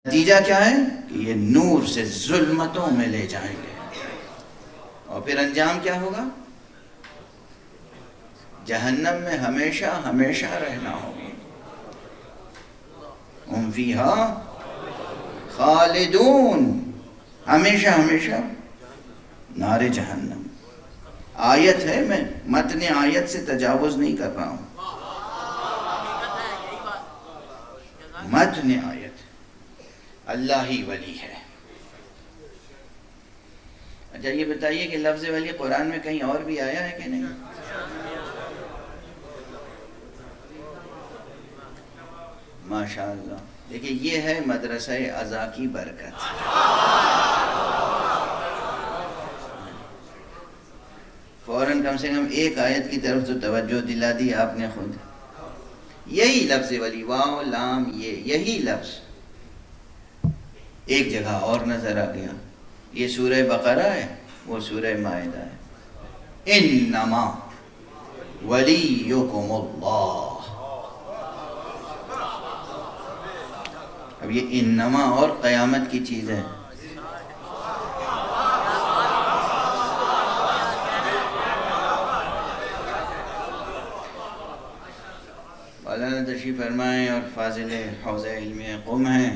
نتیجہ کیا ہے کہ یہ نور سے ظلمتوں میں لے جائیں گے، اور پھر انجام کیا ہوگا؟ جہنم میں ہمیشہ ہمیشہ رہنا ہوگا۔ ہم فیہا خالدون، ہمیشہ ہمیشہ نار جہنم۔ آیت ہے، میں متن آیت سے تجاوز نہیں کر رہا ہوں، متن آیت اللہ ہی ولی ہے۔ اچھا یہ بتائیے کہ لفظ ولی قرآن میں کہیں اور بھی آیا ہے کہ نہیں؟ ماشاءاللہ، دیکھیں یہ ہے مدرسہ عزا کی برکت۔ فوراً کم سے کم ایک آیت کی طرف تو توجہ دلا دی آپ نے خود۔ یہی لفظ ولی، واو لام یہی لفظ ایک جگہ اور نظر آ گیا۔ یہ سورہ بقرہ ہے، وہ سورہ مائدہ ہے۔ انما ولیکم اللہ۔ اب یہ انما اور قیامت کی چیز ہے۔ مولانا تشریف فرمائیں اور فاضل حوزہ علم قم ہیں،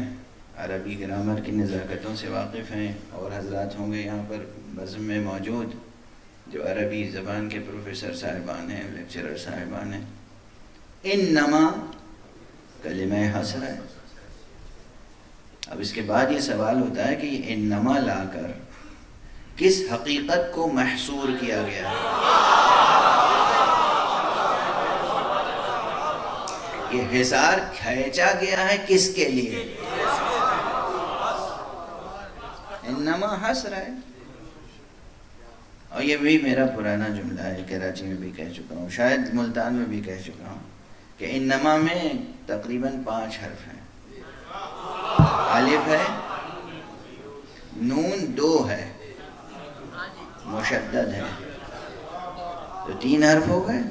عربی گرامر کی نزاکتوں سے واقف ہیں، اور حضرات ہوں گے یہاں پر بزم میں موجود جو عربی زبان کے پروفیسر صاحبان ہیں، لیکچرر صاحبان ہیں۔ انما کلمہ حصر ہے۔ اب اس کے بعد یہ سوال ہوتا ہے کہ یہ انما لا کر کس حقیقت کو محصور کیا گیا ہے؟ یہ حصار کھینچا گیا ہے کس کے لیے؟ انما حصر ہے۔ اور یہ بھی میرا پرانا جملہ ہے، کراچی میں بھی کہہ چکا ہوں، شاید ملتان میں بھی کہہ چکا ہوں، کہ انما میں تقریباً 5 حرف ہیں۔ الف ہے، نون 2 ہے، مشدد ہے، تو 3 حرف ہو گئے،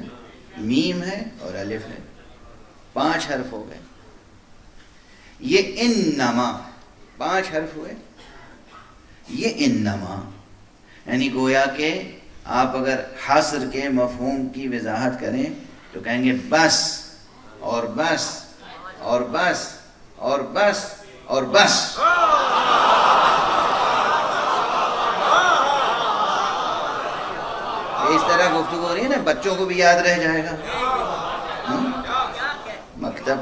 میم ہے اور الف ہے، 5 حرف ہو گئے۔ یہ انما 5 حرف ہوئے۔ یہ انما یعنی گویا کہ آپ اگر حصر کے مفہوم کی وضاحت کریں تو کہیں گے بس اور بس اور بس اور بس اور بس۔ اس طرح گفتگو ہو رہی ہے نا، بچوں کو بھی یاد رہ جائے گا مکتب۔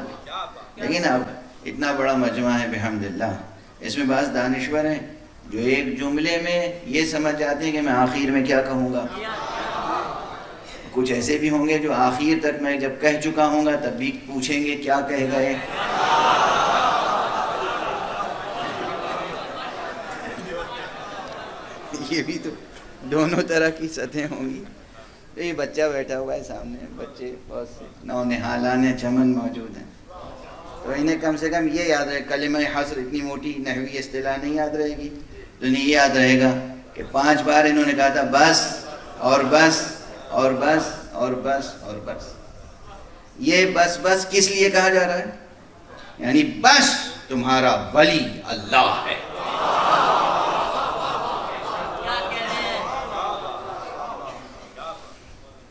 لیکن اب اتنا بڑا مجمع ہے بحمداللہ، اس میں بعض دانشور ہیں جو ایک جملے میں یہ سمجھ جاتے ہیں کہ میں آخر میں کیا کہوں گا۔ کچھ ایسے بھی ہوں گے جو آخر تک میں جب کہہ چکا ہوں گا تب بھی پوچھیں گے کیا کہہ گئے۔ یہ بھی تو دونوں طرح کی سطحیں ہوں گی۔ تو یہ بچہ بیٹھا ہوا ہے سامنے، بچے بہت سے نونہالان چمن موجود ہیں، تو انہیں کم سے کم یہ یاد رہے، کلمہ حصر اتنی موٹی نحوی اصطلاح نہیں یاد رہے گی، تو انہیں یہ یاد رہے گا کہ 5 بار انہوں نے کہا تھا بس اور بس اور بس اور بس اور بس۔ یہ بس بس کس لیے کہا جا رہا ہے؟ یعنی بس تمہارا ولی اللہ ہے۔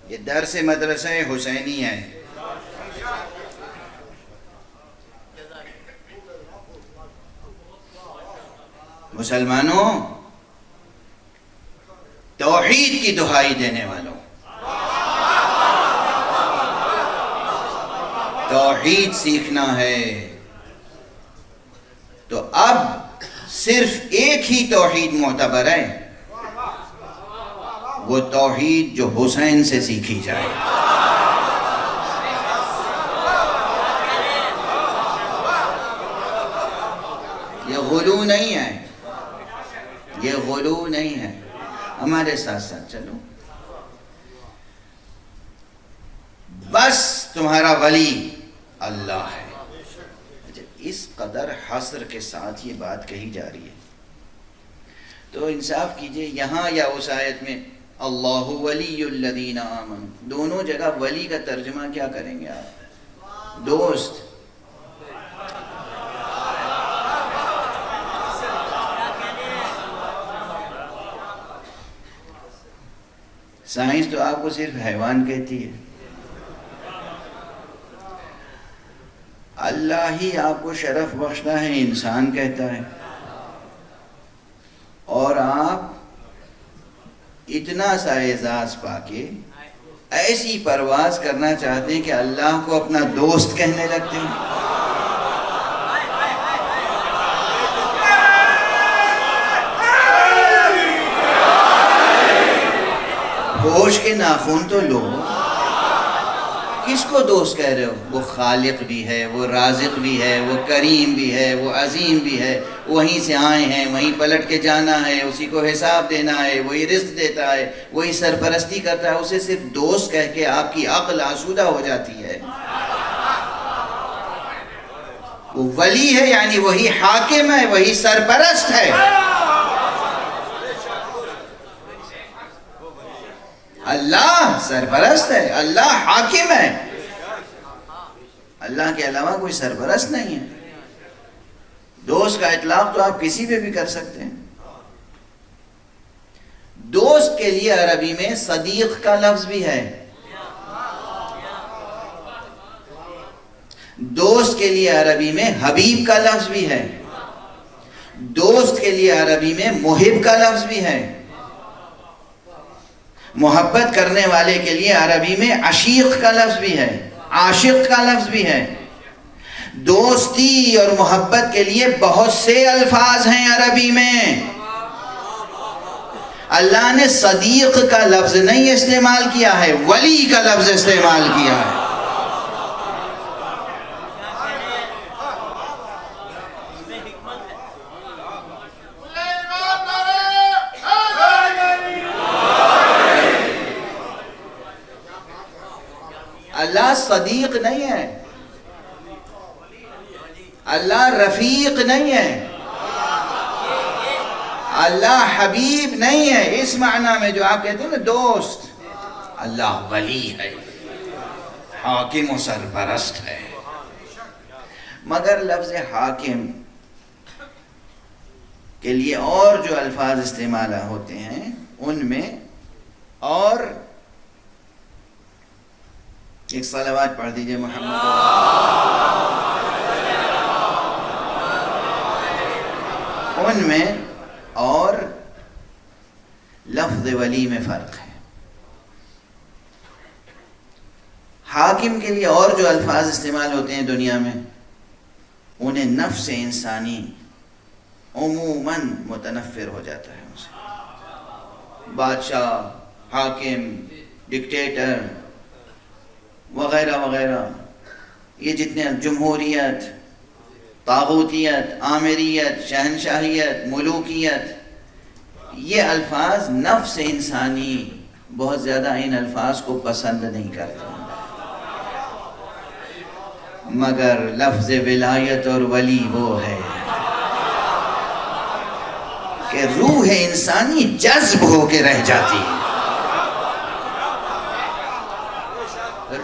یہ درس مدرسہ حسینی ہے۔ مسلمانوں، توحید کی دہائی دینے والوں، توحید سیکھنا ہے تو اب صرف ایک ہی توحید معتبر ہے، وہ توحید جو حسین سے سیکھی جائے۔ یہ غلو نہیں ہے، یہ غلو نہیں ہے۔ ہمارے ساتھ ساتھ چلو۔ بس تمہارا ولی اللہ ہے۔ اس قدر حصر کے ساتھ یہ بات کہی جا رہی ہے تو انصاف کیجئے، یہاں یا اس آیت میں اللہ ولی الذین آمنوا، دونوں جگہ ولی کا ترجمہ کیا کریں گے آپ؟ دوست۔ سائنس تو آپ کو صرف حیوان کہتی ہے، اللہ ہی آپ کو شرف بخشتا ہے انسان کہتا ہے، اور آپ اتنا سا اعزاز پا کے ایسی پرواز کرنا چاہتے ہیں کہ اللہ کو اپنا دوست کہنے لگتے ہیں۔ ہوش کے ناخن تو لو، کس کو دوست کہہ رہے ہو؟ وہ خالق بھی ہے، وہ رازق بھی ہے، وہ کریم بھی ہے، وہ عظیم بھی ہے، وہیں سے آئے ہیں، وہیں پلٹ کے جانا ہے، اسی کو حساب دینا ہے، وہی رزق دیتا ہے، وہی سرپرستی کرتا ہے۔ اسے صرف دوست کہہ کے آپ کی عقل آسودہ ہو جاتی ہے۔ وہ ولی ہے، یعنی وہی حاکم ہے، وہی سرپرست ہے۔ اللہ سرپرست ہے، اللہ حاکم ہے، اللہ کے علاوہ کوئی سرپرست نہیں ہے۔ دوست کا اطلاق تو آپ کسی پہ بھی کر سکتے ہیں۔ دوست کے لیے عربی میں صدیق کا لفظ بھی ہے، دوست کے لیے عربی میں حبیب کا لفظ بھی ہے، دوست کے لیے عربی میں محب کا لفظ بھی ہے، محبت کرنے والے کے لیے عربی میں عشیق کا لفظ بھی ہے، عاشق کا لفظ بھی ہے۔ دوستی اور محبت کے لیے بہت سے الفاظ ہیں عربی میں۔ اللہ نے صدیق کا لفظ نہیں استعمال کیا ہے، ولی کا لفظ استعمال کیا ہے۔ اللہ صدیق نہیں ہے، اللہ رفیق نہیں ہے، اللہ حبیب نہیں ہے اس معنی میں جو آپ کہتے ہیں نا دوست۔ اللہ ولی ہے، حاکم و سرپرست ہے۔ مگر لفظ حاکم کے لیے اور جو الفاظ استعمال ہوتے ہیں ان میں اور ایک صلوات پڑھ دیجئے محمد، ان میں اور لفظ ولی میں فرق ہے۔ حاکم کے لیے اور جو الفاظ استعمال ہوتے ہیں دنیا میں انہیں نفس انسانی عموماً متنفر ہو جاتا ہے ان سے۔ بادشاہ، حاکم، ڈکٹیٹر وغیرہ وغیرہ، یہ جتنے جمہوریت، طاغوتیت، آمریت، شہنشاہیت، ملوکیت، یہ الفاظ نفس انسانی بہت زیادہ ان الفاظ کو پسند نہیں کرتے، مگر لفظ ولایت اور ولی وہ ہے کہ روح انسانی جذب ہو کے رہ جاتی ہے،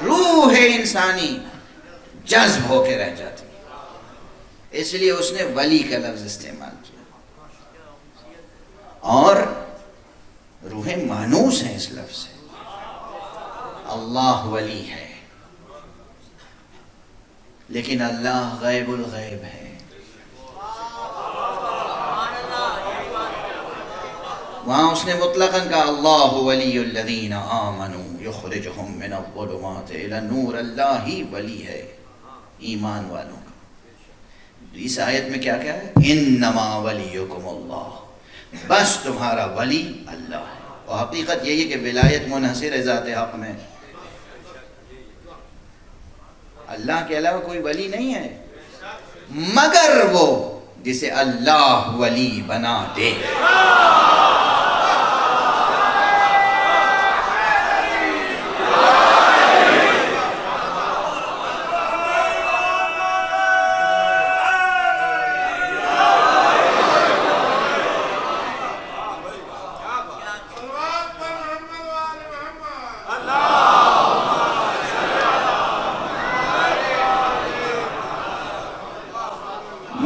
روح انسانی جذب ہو کے رہ جاتی ہے، اس لیے اس نے ولی کا لفظ استعمال کیا۔ اور روح مانوس ہے اس لفظ سے، اللہ ولی ہے، لیکن اللہ غیب الغیب ہے۔ وہاں اس نے مطلقاً کہا اللہ ولی الذین آمنوا یخرجہم من الظلمات الی النور، اللہ ہی ولی ہے ایمان والوں کا۔ اس آیت میں کیا ہے؟ انما ولیکم اللہ، بس تمہارا ولی اللہ ہے۔ اور حقیقت یہی ہے کہ ولایت منحصر ہے ذات حق میں، اللہ کے علاوہ کوئی ولی نہیں ہے مگر وہ جسے اللہ ولی بنا دے۔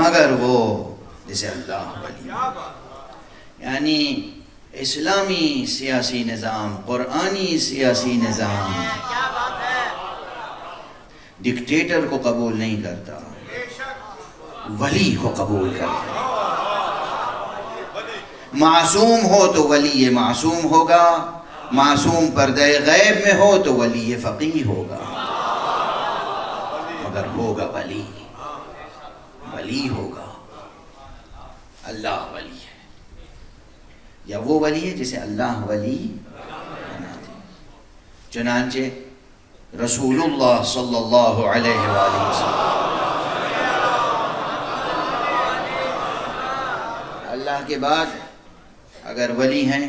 مگر وہ جسے اللہ ولی، یعنی اسلامی سیاسی نظام، قرآنی سیاسی نظام ڈکٹیٹر کو قبول نہیں کرتا، ولی کو قبول کرتا۔ معصوم ہو تو ولی معصوم ہوگا، معصوم پردہ غیب میں ہو تو ولی فقیہ ہوگا، مگر ہوگا ولی، ولی ہوگا۔ اللہ ولی ہے، یا وہ ولی ہے جسے اللہ ولی بنا دے۔ چنانچہ رسول اللہ صلی اللہ علیہ وآلہ وسلم اللہ کے بعد اگر ولی ہیں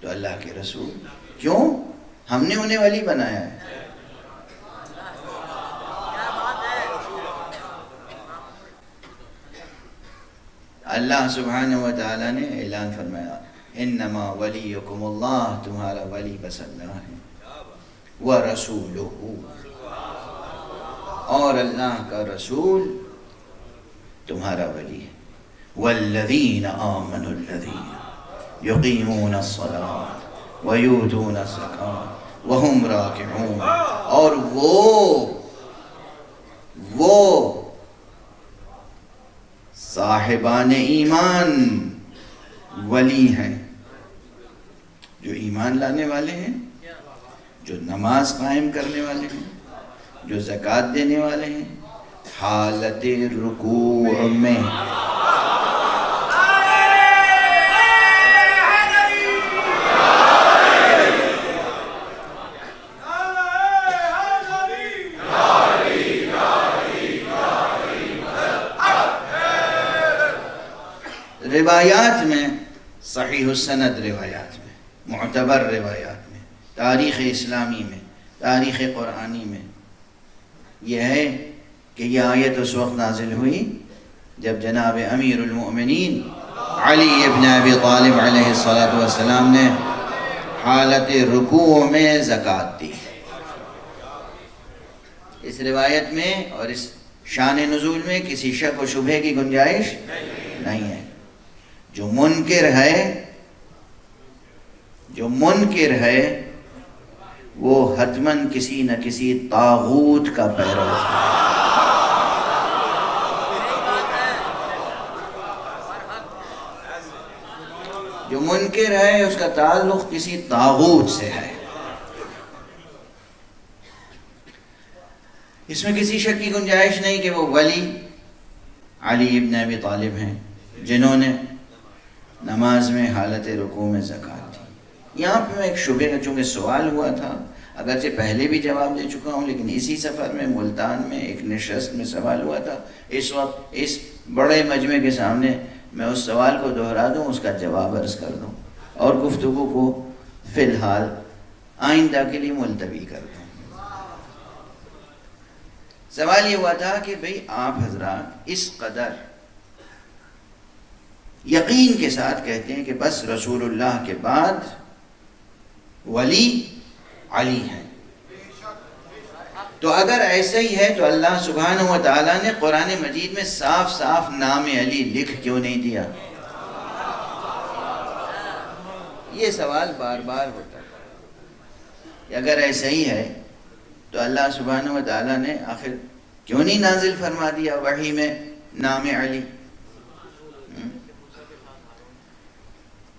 تو اللہ کے رسول، کیوں؟ ہم نے انہیں ولی بنایا ہے۔ اللہ سبحانہ و تعالیٰ نے اعلان فرمایا انما ولیکم اللہ، تمہارا ولی بس اللہ ہے، وَرَسُولُهُ، اور اللہ کا رسول تمہارا ولی ہے۔ وَالَّذِينَ آمَنُوا الَّذِينَ يُقِيمُونَ الصَّلَاةَ وَيُؤْتُونَ الزَّكَاةَ وَهُمْ رَاكِعُونَ، اور وہ صاحبان ایمان ولی ہیں، جو ایمان لانے والے ہیں، جو نماز قائم کرنے والے ہیں، جو زکوٰۃ دینے والے ہیں، حالت رکوع میں۔ روایات میں، صحیح السند روایات میں، معتبر روایات میں، تاریخ اسلامی میں، تاریخ قرآنی میں یہ ہے کہ یہ آیت اس وقت نازل ہوئی جب جناب امیر المؤمنین علی ابن ابی طالب علیہ السلام نے حالت رکوع میں زکوٰۃ دی۔ اس روایت میں اور اس شان نزول میں کسی شک و شبہ کی گنجائش نہیں ہے۔ جو منکر ہے وہ حتماً کسی نہ کسی طاغوت کا پیرو ہے۔ جو منکر ہے اس کا تعلق کسی طاغوت سے ہے۔ اس میں کسی شک کی گنجائش نہیں کہ وہ ولی علی ابن ابی طالب ہیں جنہوں نے نماز میں حالت رکوع میں زکوٰۃ دی۔ یہاں پہ میں ایک شبہ کا چونکہ سوال ہوا تھا، اگرچہ پہلے بھی جواب دے چکا ہوں، لیکن اسی سفر میں ملتان میں ایک نشست میں سوال ہوا تھا، اس وقت اس بڑے مجمع کے سامنے میں اس سوال کو دہرا دوں، اس کا جواب عرض کر دوں اور گفتگو کو فی الحال آئندہ کے لیے ملتوی کر دوں۔ سوال یہ ہوا تھا کہ بھئی آپ حضرات اس قدر یقین کے ساتھ کہتے ہیں کہ بس رسول اللہ کے بعد ولی علی ہیں، تو اگر ایسا ہی ہے تو اللہ سبحانہ و تعالیٰ نے قرآن مجید میں صاف صاف نام علی لکھ کیوں نہیں دیا؟ یہ سوال بار بار ہوتا ہے۔ اگر ایسا ہی ہے تو اللہ سبحانہ و تعالیٰ نے آخر کیوں نہیں نازل فرما دیا وحی میں نام علی؟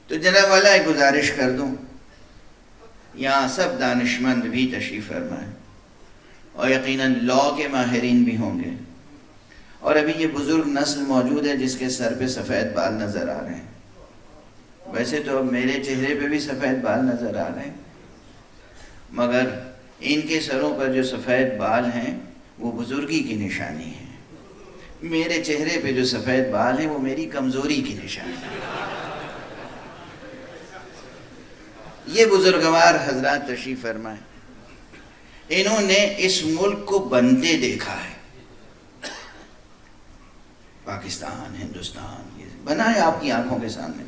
تو جناب والا ایک گزارش کر دوں، یہاں سب دانشمند بھی تشریف فرمائیں اور یقیناً لا کے ماہرین بھی ہوں گے، اور ابھی یہ بزرگ نسل موجود ہے جس کے سر پہ سفید بال نظر آ رہے ہیں۔ ویسے تو اب میرے چہرے پہ بھی سفید بال نظر آ رہے ہیں، مگر ان کے سروں پر جو سفید بال ہیں وہ بزرگی کی نشانی ہے، میرے چہرے پہ جو سفید بال ہیں وہ میری کمزوری کی نشانی ہے۔ یہ بزرگوار حضرات تشریف فرمائیں، انہوں نے اس ملک کو بنتے دیکھا ہے، پاکستان، ہندوستان، یہ بنا ہے آپ کی آنکھوں کے سامنے،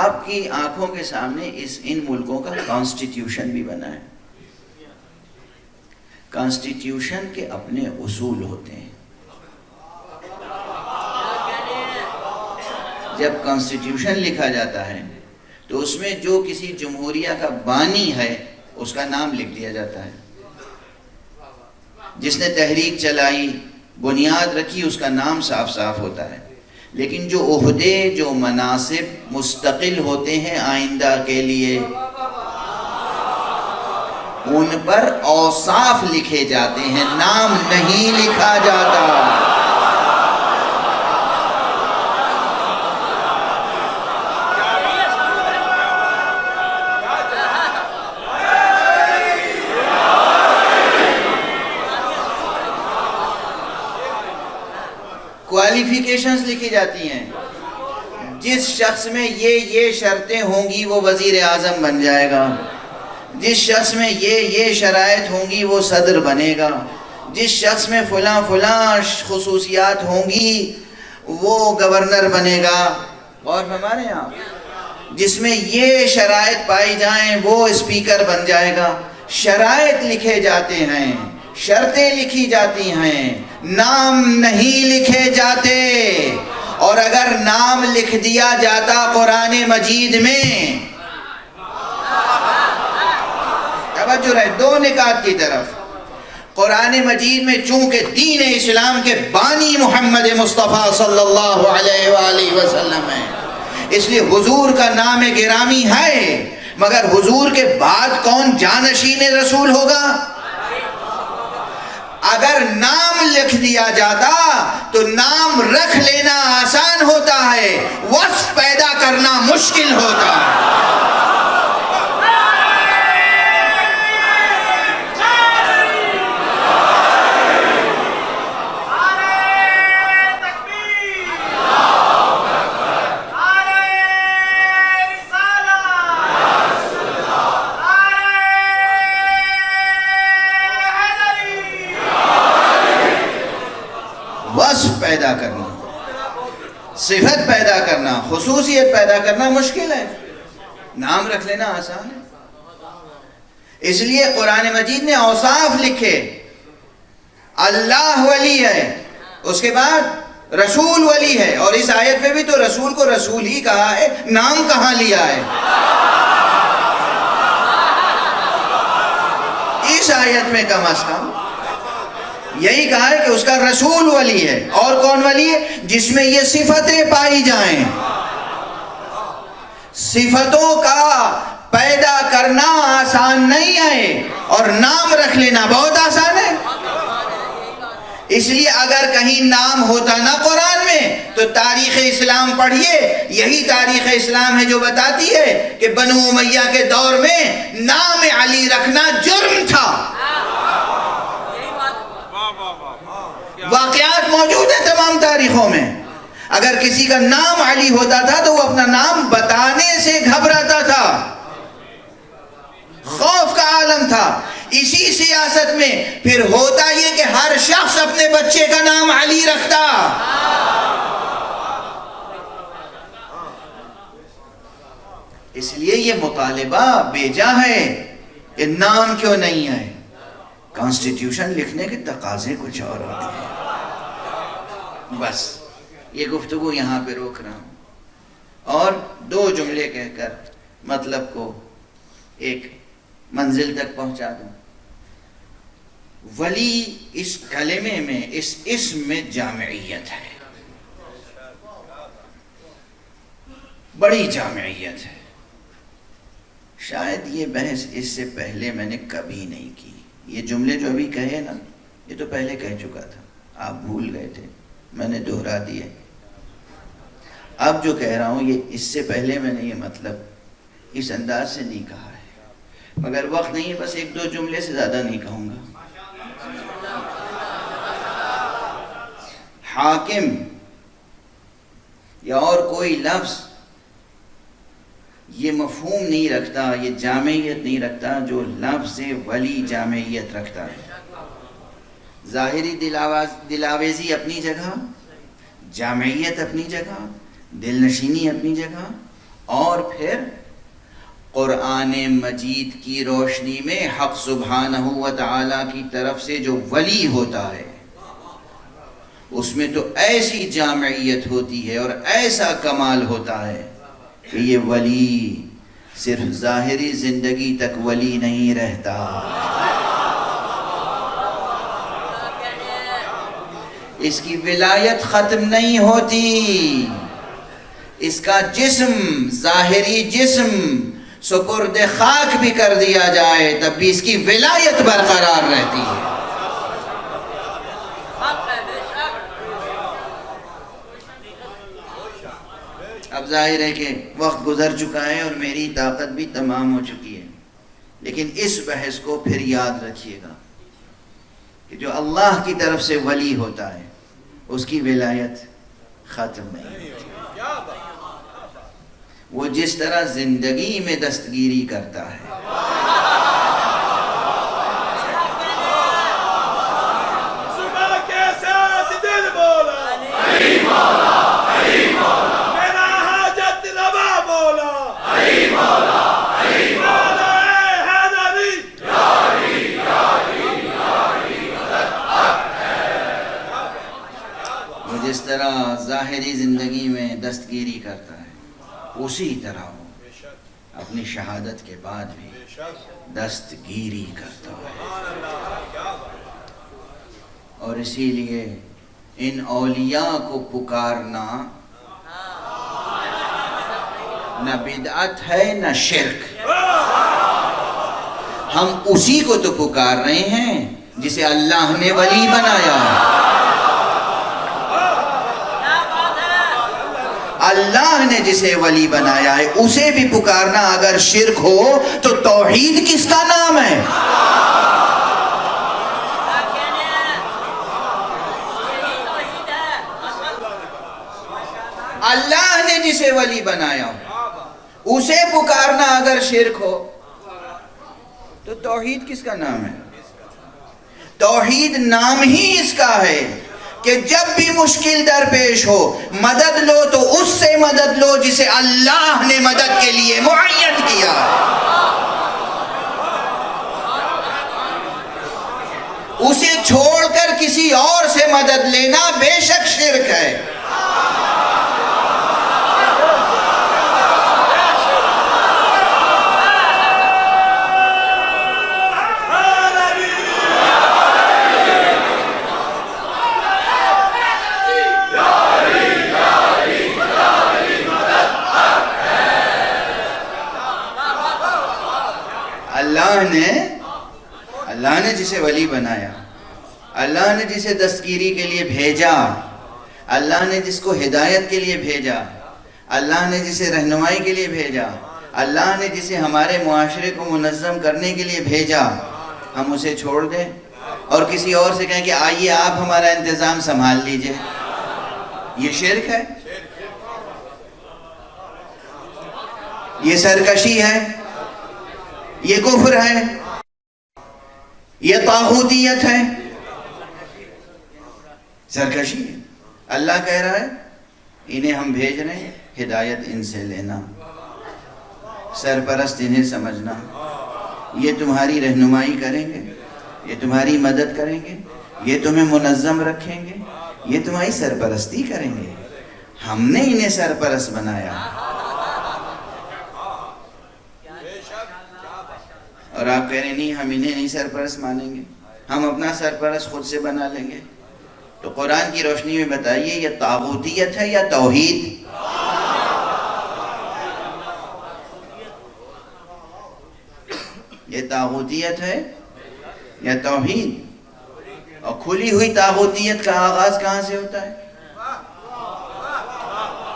آپ کی آنکھوں کے سامنے ان ملکوں کا کانسٹیٹیوشن بھی بنا ہے۔ کانسٹیٹیوشن کے اپنے اصول ہوتے ہیں۔ جب کانسٹیٹیوشن لکھا جاتا ہے تو اس میں جو کسی جمہوریہ کا بانی ہے اس کا نام لکھ دیا جاتا ہے، جس نے تحریک چلائی، بنیاد رکھی، اس کا نام صاف صاف ہوتا ہے. لیکن جو عہدے، جو مناصب مستقل ہوتے ہیں آئندہ کے لیے، ان پر اوصاف لکھے جاتے ہیں، نام نہیں لکھا جاتا. کوالیفیکیشنز لکھی جاتی ہیں. جس شخص میں یہ شرطیں ہوں گی وہ وزیر اعظم بن جائے گا، جس شخص میں یہ شرائط ہوں گی وہ صدر بنے گا، جس شخص میں فلاں خصوصیات ہوں گی وہ گورنر بنے گا. اور ہمارے یہاں جس میں یہ شرائط پائی جائیں وہ اسپیکر بن جائے گا. شرائط لکھے جاتے ہیں، شرطیں لکھی جاتی ہیں، نام نہیں لکھے جاتے. اور اگر نام لکھ دیا جاتا قرآن مجید میں، توجہ رہے دو نکات کی طرف، قرآن مجید میں چونکہ دین اسلام کے بانی محمد مصطفیٰ صلی اللہ علیہ وآلہ وسلم ہے، اس لیے حضور کا نام گرامی ہے. مگر حضور کے بعد کون جانشین رسول ہوگا؟ اگر نام لکھ دیا جاتا تو نام رکھ لینا آسان ہوتا ہے، وصف پیدا کرنا مشکل ہوتا ہے. وصف پیدا کرنا، صفت پیدا کرنا، خصوصیت پیدا کرنا مشکل ہے، نام رکھ لینا آسان ہے. اس لیے قرآن مجید نے اوصاف لکھے. اللہ ولی ہے، اس کے بعد رسول ولی ہے، اور اس آیت میں بھی تو رسول کو رسول ہی کہا ہے، نام کہاں لیا ہے؟ اس آیت میں کم از کم یہی کہا ہے کہ اس کا رسول ولی ہے. اور کون ولی ہے؟ جس میں یہ صفتیں پائی جائیں. صفتوں کا پیدا کرنا آسان نہیں ہے اور نام رکھ لینا بہت آسان ہے. اس لیے اگر کہیں نام ہوتا نا قرآن میں تو تاریخ اسلام پڑھیے. یہی تاریخ اسلام ہے جو بتاتی ہے کہ بنو امیہ کے دور میں نام علی رکھنا جرم تھا. واقعات موجود ہیں تمام تاریخوں میں. اگر کسی کا نام علی ہوتا تھا تو وہ اپنا نام بتانے سے گھبراتا تھا، خوف کا عالم تھا. اسی سیاست میں پھر ہوتا یہ کہ ہر شخص اپنے بچے کا نام علی رکھتا. اس لیے یہ مطالبہ بیجا ہے کہ نام کیوں نہیں ہے. کانسٹیٹیوشن لکھنے کے تقاضے کچھ اور ہوتے ہیں. بس یہ گفتگو یہاں پہ روک رہا ہوں اور دو جملے کہہ کر مطلب کو ایک منزل تک پہنچا دوں. ولی اس کلمے میں، اس اسم میں جامعیت ہے، بڑی جامعیت ہے. شاید یہ بحث اس سے پہلے میں نے کبھی نہیں کی. یہ جملے جو ابھی کہے نا یہ تو پہلے کہہ چکا تھا، آپ بھول گئے تھے، میں نے دہرا دیے. اب جو کہہ رہا ہوں یہ اس سے پہلے میں نے یہ مطلب اس انداز سے نہیں کہا ہے. مگر وقت نہیں ہے، بس ایک دو جملے سے زیادہ نہیں کہوں گا. حاکم یا اور کوئی لفظ یہ مفہوم نہیں رکھتا، یہ جامعیت نہیں رکھتا جو لفظ ولی جامعیت رکھتا ہے. ظاہری دلاویزی اپنی جگہ، جامعیت اپنی جگہ، دل نشینی اپنی جگہ، اور پھر قرآن مجید کی روشنی میں حق سبحانہ و تعالی کی طرف سے جو ولی ہوتا ہے اس میں تو ایسی جامعیت ہوتی ہے اور ایسا کمال ہوتا ہے کہ یہ ولی صرف ظاہری زندگی تک ولی نہیں رہتا، اس کی ولایت ختم نہیں ہوتی، اس کا جسم، ظاہری جسم سپرد خاک بھی کر دیا جائے تب بھی اس کی ولایت برقرار رہتی ہے۔ اب ظاہر ہے کہ وقت گزر چکا ہے اور میری طاقت بھی تمام ہو چکی ہے، لیکن اس بحث کو پھر یاد رکھیے گا کہ جو اللہ کی طرف سے ولی ہوتا ہے اس کی ولایت ختم نہیں ہوتی، وہ جس طرح زندگی میں دستگیری کرتا ہے، صبح کے ساتھ دل بولا علی مولا، علی مولا، میرا حاجت روا بولا علی مولا، علی مولا، اے حیدری یاری یاری یاری وہ جس طرح ظاہری زندگی میں دستگیری کرتا ہے اسی طرح وہ اپنی شہادت کے بعد بھی دستگیری کرتا ہے، اور اسی لیے ان اولیاء کو پکارنا نہ بدعت ہے نہ شرک، ہم اسی کو تو پکار رہے ہیں جسے اللہ نے ولی بنایا ہے۔ اللہ نے جسے ولی بنایا ہے اسے بھی پکارنا اگر شرک ہو تو توحید کس کا نام ہے؟ اللہ نے جسے ولی بنایا ہو اسے پکارنا اگر شرک ہو تو توحید کس کا نام ہے؟ توحید نام ہی اس کا ہے کہ جب بھی مشکل درپیش ہو مدد لو تو اس سے مدد لو جسے اللہ نے مدد کے لیے معین کیا ہے، اسے چھوڑ کر کسی اور سے مدد لینا بے شک شرک ہے۔ اللہ نے جسے ولی بنایا، اللہ نے جسے دستگیری کے لیے بھیجا، اللہ نے جس کو ہدایت کے لیے بھیجا، اللہ نے جسے رہنمائی کے لیے بھیجا، اللہ نے جسے ہمارے معاشرے کو منظم کرنے کے لیے بھیجا، ہم اسے چھوڑ دیں اور کسی اور سے کہیں کہ آئیے آپ ہمارا انتظام سنبھال لیجئے، یہ شرک ہے، یہ سرکشی ہے، یہ کفر ہے، یہ طاغوتیت ہے، سرکشی ہے۔ اللہ کہہ رہا ہے انہیں ہم بھیج رہے ہیں، ہدایت ان سے لینا، سرپرست انہیں سمجھنا، یہ تمہاری رہنمائی کریں گے، یہ تمہاری مدد کریں گے، یہ تمہیں منظم رکھیں گے، یہ تمہاری سرپرستی کریں گے، ہم نے انہیں سرپرست بنایا، اور آپ کہہ رہے ہیں نہیں ہم انہیں نہیں سرپرست مانیں گے، ہم اپنا سرپرست خود سے بنا لیں گے۔ تو قرآن کی روشنی میں بتائیے یہ طاغوتیت ہے یا توحید؟ یہ طاغوتیت ہے یا توحید؟ اور کھلی ہوئی طاغوتیت کا آغاز کہاں سے ہوتا ہے؟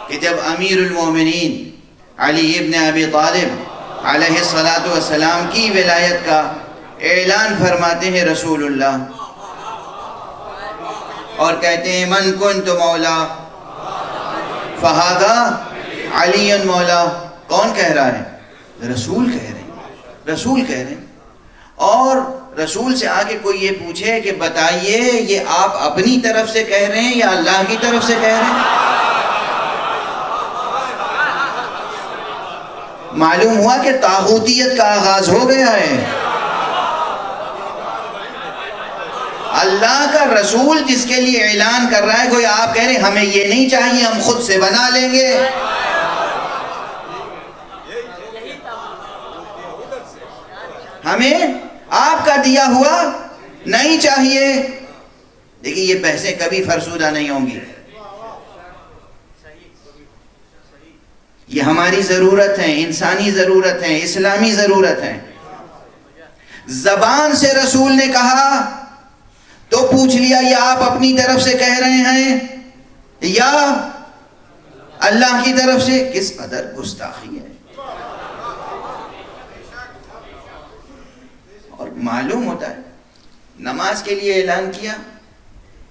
کہ جب امیر المومنین علی ابن ابی طالب علیہ السلام کی ولایت کا اعلان فرماتے ہیں رسول اللہ اور کہتے ہیں من کنت مولا فہذا علی مولا۔ کون کہہ رہا ہے؟ رسول کہہ رہے ہیں، رسول کہہ رہے ہیں۔ اور رسول سے آگے کوئی یہ پوچھے کہ بتائیے یہ آپ اپنی طرف سے کہہ رہے ہیں یا اللہ کی طرف سے کہہ رہے ہیں؟ معلوم ہوا کہ طاغوتیت کا آغاز ہو گیا ہے۔ اللہ کا رسول جس کے لیے اعلان کر رہا ہے، کوئی آپ کہہ رہے ہیں ہمیں یہ نہیں چاہیے ہم خود سے بنا لیں گے، ہمیں آپ کا دیا ہوا نہیں چاہیے. دیکھیے یہ بحثیں کبھی فرسودہ نہیں ہوں گی. یہ ہماری ضرورت ہے، انسانی ضرورت ہے، اسلامی ضرورت ہے. زبان سے رسول نے کہا تو پوچھ لیا یہ آپ اپنی طرف سے کہہ رہے ہیں یا اللہ کی طرف سے؟ کس قدر گستاخی ہے. اور معلوم ہوتا ہے نماز کے لیے اعلان کیا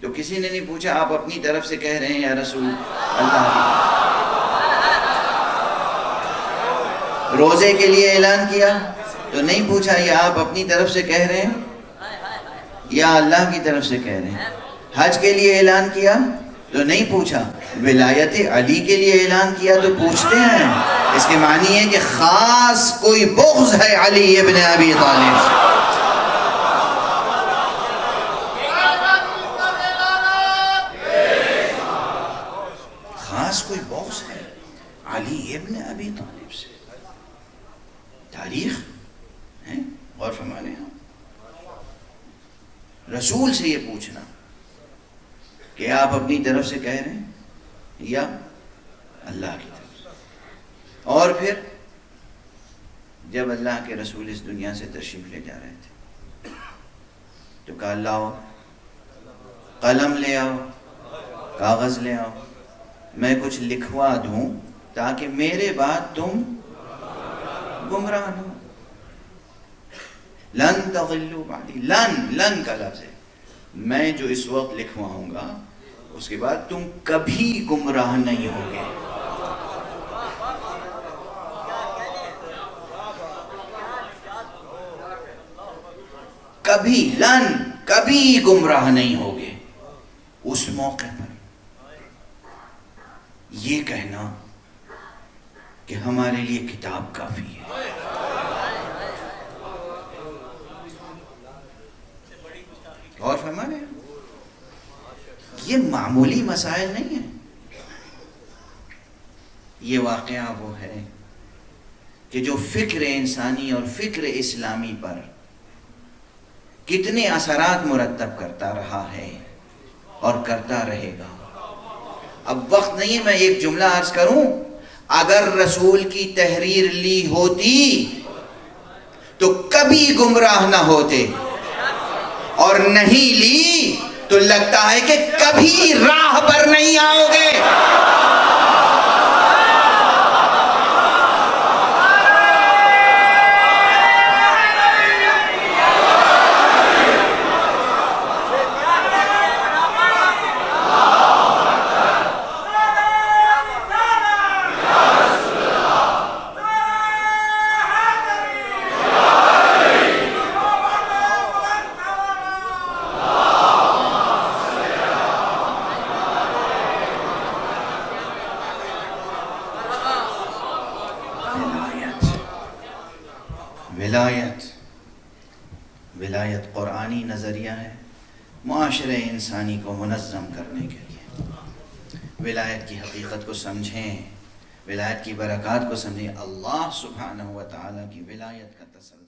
تو کسی نے نہیں پوچھا آپ اپنی طرف سے کہہ رہے ہیں یا رسول اللہ کی طرف. روزے کے لیے اعلان کیا تو نہیں پوچھا یہ آپ اپنی طرف سے کہہ رہے ہیں یا اللہ کی طرف سے کہہ رہے ہیں. حج کے لیے اعلان کیا تو نہیں پوچھا. ولایت علی کے لیے اعلان کیا تو پوچھتے ہیں. اس کے معنی ہے کہ خاص کوئی بغض ہے علی ابن ابی طالب سے. خاص کوئی بغض ہے علی ابن ابی طالب سے. تاریخ ہے غور فرمانے ہم رسول سے یہ پوچھنا کہ آپ اپنی طرف سے کہہ رہے ہیں یا اللہ کی طرف سے. اور پھر جب اللہ کے رسول اس دنیا سے تشریف لے جا رہے تھے تو کہا لاؤ قلم لے آؤ، کاغذ لے آؤ، میں کچھ لکھوا دوں تاکہ میرے بعد تم گمراہ نہ ہو. لن تضلوا بعدی، لن کا لفظ ہے. میں جو اس وقت لکھواؤں گا اس کے بعد تم کبھی گمراہ نہیں ہوگے. کبھی گمراہ نہیں ہوگے. اس موقع پر یہ کہنا کہ ہمارے لیے کتاب کافی ہے. اور فرمانے یہ معمولی مسائل نہیں ہیں. یہ واقعہ وہ ہے کہ جو فکر انسانی اور فکر اسلامی پر کتنے اثرات مرتب کرتا رہا ہے اور کرتا رہے گا. اب وقت نہیں ہے میں ایک جملہ عرض کروں. اگر رسول کی تحریر لی ہوتی تو کبھی گمراہ نہ ہوتے، اور نہیں لی تو لگتا ہے کہ کبھی راہ پر نہیں آؤ گے. ولایت قرآنی نظریہ ہے معاشرے انسانی کو منظم کرنے کے لیے. ولایت کی حقیقت کو سمجھیں، ولایت کی برکات کو سمجھیں. اللہ سبحانہ و تعالیٰ کی ولایت کا تصور